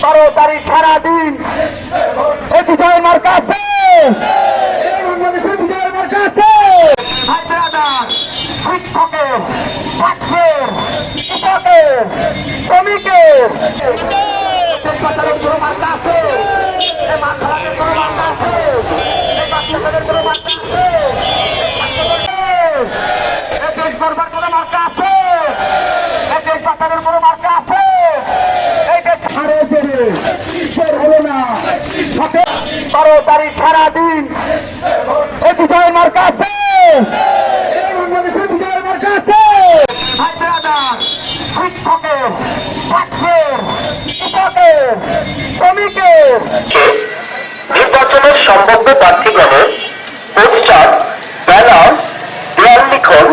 তাড়াতাড়ি সারাদিন এই বিজয় মার্কা আছে, বিজয় মার্কা আছে। শিক্ষকের, ছাত্রের, কৃষকের, শ্রমিকের কোনো মার্কা আছে, এই মার্কাদের কোনো মার্কা আছে, এই বাচ্চাদের কোনো মার্কা আছে, এই দেশ গড়বার কোনো মার্কা আছে, এই দেশ বাঁচানোর কোনো মার্কা আছে, এই দেশ হলো না। তাড়াতাড়ি সারাদিন এই বিজয় মার্কা আছে, বিজয় মার্কা আছে। শিক্ষকের, ছাত্রের, কৃষকের, শ্রমিকের নির্বাচনের সম্ভাব্য প্রার্থীগণের পোস্টার, ব্যানার, দেয়াল লিখন